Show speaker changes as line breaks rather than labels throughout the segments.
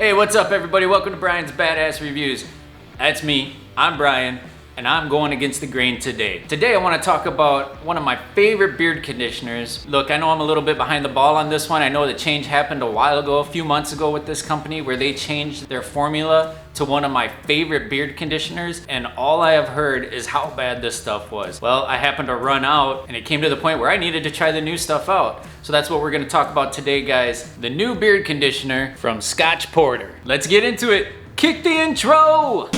Hey, what's up everybody? Welcome to Brian's Badass Reviews. That's me, I'm Brian, and I'm going against the grain today. Today I want to talk about one of my favorite beard conditioners. Look, I know I'm a little bit behind the ball on this one. I know the change happened a while ago, a few months ago with this company where they changed their formula to one of my favorite beard conditioners, and all I have heard is how bad this stuff was. Well, I happened to run out and it came to the point where I needed to try the new stuff out. So that's what we're gonna talk about today, guys. The new beard conditioner from Scotch Porter. Let's get into it. Kick the intro!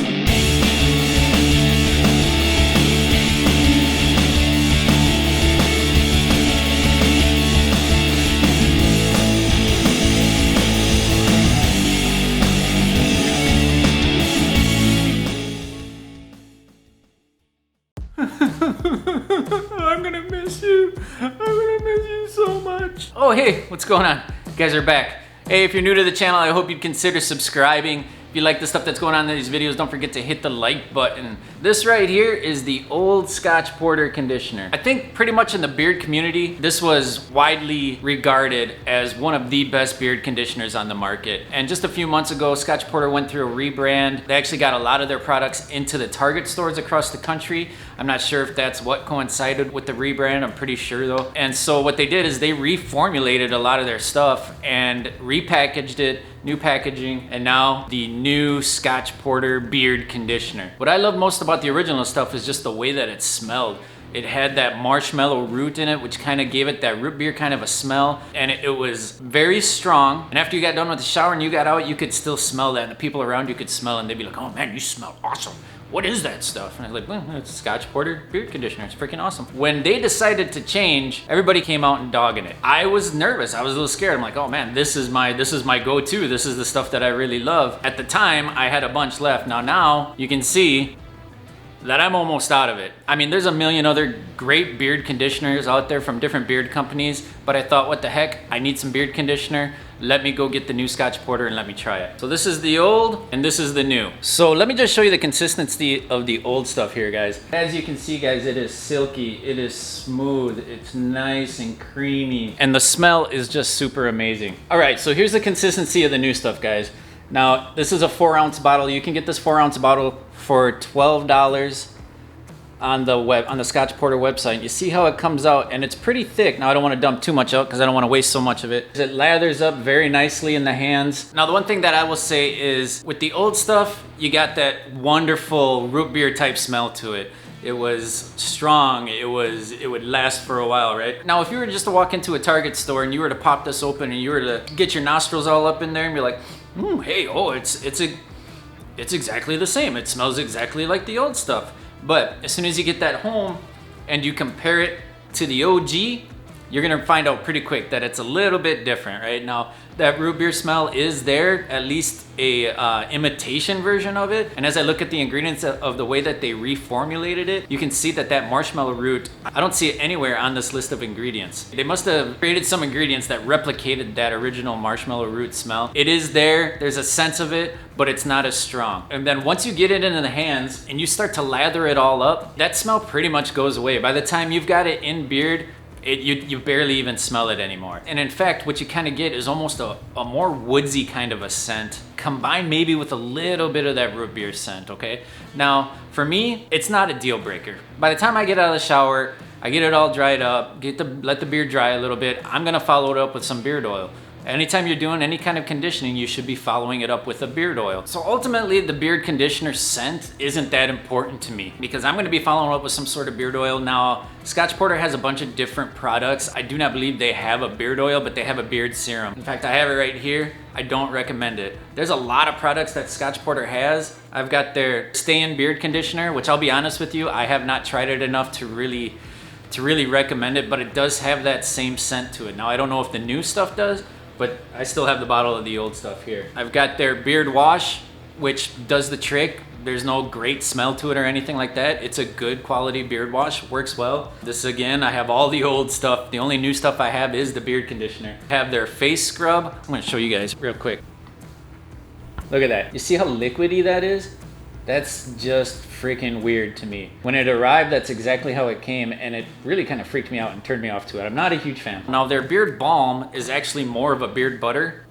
I'm gonna miss you. I'm gonna miss you so much. Oh, hey, what's going on? You guys are back. Hey, if you're new to the channel, I hope you'd consider subscribing. If you like the stuff that's going on in these videos, don't forget to hit the like button. This right here is the old Scotch Porter conditioner. I think pretty much in the beard community, this was widely regarded as one of the best beard conditioners on the market. And just a few months ago, Scotch Porter went through a rebrand. They actually got a lot of their products into the Target stores across the country. I'm not sure if that's what coincided with the rebrand, I'm pretty sure though. And so what they did is they reformulated a lot of their stuff and repackaged it, new packaging, and now the new Scotch Porter beard conditioner. What I love most about the original stuff is just the way that it smelled. It had that marshmallow root in it, which kind of gave it that root beer kind of a smell. And it was very strong. And after you got done with the shower and you got out, you could still smell that. And the people around you could smell it and they'd be like, oh man, you smell awesome. What is that stuff? And I was like, well, it's Scotch Porter beard conditioner. It's freaking awesome. When they decided to change, everybody came out and dogging it. I was nervous. I was a little scared. I'm like, oh man, this is my go-to. This is the stuff that I really love. At the time, I had a bunch left. Now you can see that I'm almost out of it. I mean, there's a million other great beard conditioners out there from different beard companies, but I thought, what the heck? I need some beard conditioner. Let me go get the new Scotch Porter and let me try it. So this is the old and this is the new. So let me just show you the consistency of the old stuff here, guys. As you can see, guys, it is silky, it is smooth, it's nice and creamy, and the smell is just super amazing. All right, so here's the consistency of the new stuff, guys. Now, this is a 4-ounce bottle. You can get this 4-ounce bottle for $12 on the Scotch Porter website. You see how it comes out, and it's pretty thick. Now, I don't want to dump too much out because I don't want to waste so much of it. It lathers up very nicely in the hands. Now, the one thing that I will say is with the old stuff, you got that wonderful root beer type smell to it. It was strong, it would last for a while, right? Now, if you were just to walk into a Target store and you were to pop this open and you were to get your nostrils all up in there and be like, hey, oh, it's exactly the same. It smells exactly like the old stuff. But as soon as you get that home and you compare it to the OG, you're gonna find out pretty quick that it's a little bit different, right? Now, that root beer smell is there, at least a imitation version of it. And as I look at the ingredients of the way that they reformulated it, you can see that that marshmallow root, I don't see it anywhere on this list of ingredients. They must have created some ingredients that replicated that original marshmallow root smell. It is there, there's a sense of it, but it's not as strong. And then once you get it into the hands and you start to lather it all up, that smell pretty much goes away. By the time you've got it in beard, you barely even smell it anymore. And in fact, what you kind of get is almost a more woodsy kind of a scent, combined maybe with a little bit of that root beer scent, okay? Now, for me, it's not a deal breaker. By the time I get out of the shower, I get it all dried up, let the beard dry a little bit, I'm gonna follow it up with some beard oil. Anytime you're doing any kind of conditioning, you should be following it up with a beard oil. So ultimately, the beard conditioner scent isn't that important to me because I'm gonna be following up with some sort of beard oil. Now, Scotch Porter has a bunch of different products. I do not believe they have a beard oil, but they have a beard serum. In fact, I have it right here. I don't recommend it. There's a lot of products that Scotch Porter has. I've got their Stay-In Beard Conditioner, which I'll be honest with you, I have not tried it enough to really recommend it, but it does have that same scent to it. Now, I don't know if the new stuff does, but I still have the bottle of the old stuff here. I've got their beard wash, which does the trick. There's no great smell to it or anything like that. It's a good quality beard wash, works well. This again, I have all the old stuff. The only new stuff I have is the beard conditioner. I have their face scrub. I'm gonna show you guys real quick. Look at that. You see how liquidy that is? That's just freaking weird to me. When it arrived, that's exactly how it came, and it really kind of freaked me out and turned me off to it. I'm not a huge fan. Now, their beard balm is actually more of a beard butter.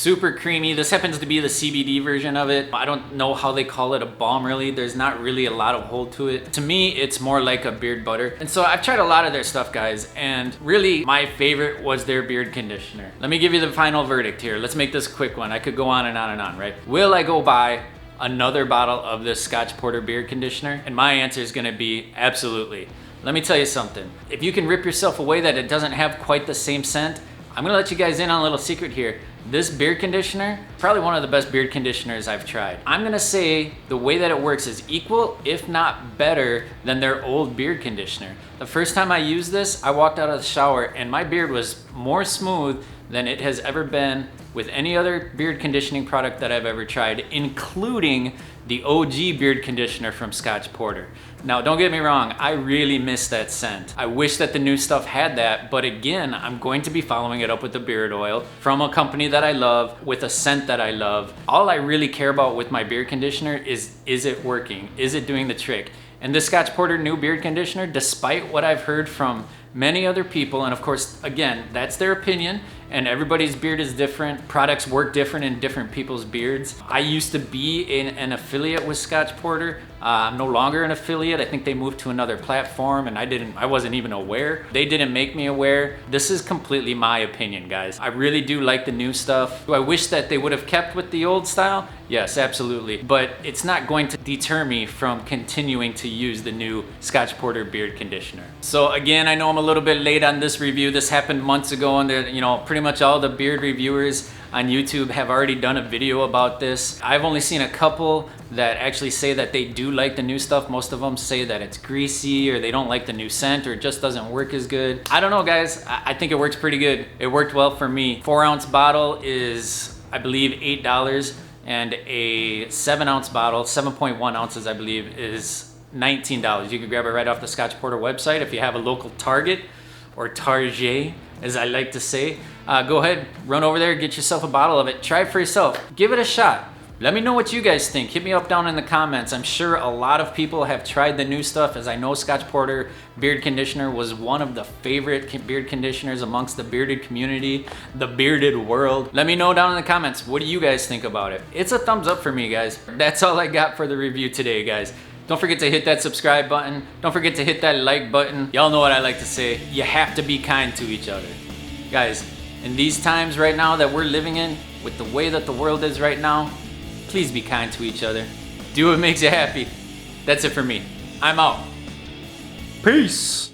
super creamy. This happens to be the CBD version of it. I don't know how they call it a balm really. There's not really a lot of hold to it. To me, it's more like a beard butter. And so I've tried a lot of their stuff, guys, and really my favorite was their beard conditioner. Let me give you the final verdict here. Let's make this a quick one. I could go on and on and on, right? Will I go buy another bottle of this Scotch Porter beard conditioner? And my answer is gonna be absolutely. Let me tell you something. If you can rip yourself away that it doesn't have quite the same scent, I'm gonna let you guys in on a little secret here. This beard conditioner, probably one of the best beard conditioners I've tried. I'm gonna say the way that it works is equal, if not better, than their old beard conditioner. The first time I used this, I walked out of the shower and my beard was more smooth than it has ever been with any other beard conditioning product that I've ever tried, including the OG beard conditioner from Scotch Porter. Now, don't get me wrong, I really miss that scent. I wish that the new stuff had that, but again, I'm going to be following it up with the beard oil from a company that I love, with a scent that I love. All I really care about with my beard conditioner is it working? Is it doing the trick? And this Scotch Porter new beard conditioner, despite what I've heard from many other people, and of course, again, that's their opinion, and everybody's beard is different. Products work different in different people's beards. I used to be an affiliate with Scotch Porter. I'm no longer an affiliate. I think they moved to another platform and I wasn't even aware. They didn't make me aware. This is completely my opinion, guys. I really do like the new stuff. Do I wish that they would have kept with the old style? Yes, absolutely. But it's not going to deter me from continuing to use the new Scotch Porter beard conditioner. So again, I know I'm a little bit late on this review. This happened months ago, and pretty much all the beard reviewers on YouTube have already done a video about this. I've only seen a couple that actually say that they do like the new stuff. Most of them say that it's greasy, or they don't like the new scent, or it just doesn't work as good. I don't know, guys. I think it works pretty good. It worked well for me. 4-ounce bottle is, I believe, $8, and a 7-ounce bottle, 7.1 ounces, I believe, is $19. You can grab it right off the Scotch Porter website if you have a local Target, or Target, as I like to say. Go ahead, run over there, get yourself a bottle of it. Try it for yourself. Give it a shot. Let me know what you guys think. Hit me up down in the comments. I'm sure a lot of people have tried the new stuff, as I know Scotch Porter beard conditioner was one of the favorite beard conditioners amongst the bearded community, the bearded world. Let me know down in the comments. What do you guys think about it? It's a thumbs up for me, guys. That's all I got for the review today, guys. Don't forget to hit that subscribe button. Don't forget to hit that like button. Y'all know what I like to say. You have to be kind to each other. Guys, in these times right now that we're living in, with the way that the world is right now, please be kind to each other. Do what makes you happy. That's it for me. I'm out. Peace.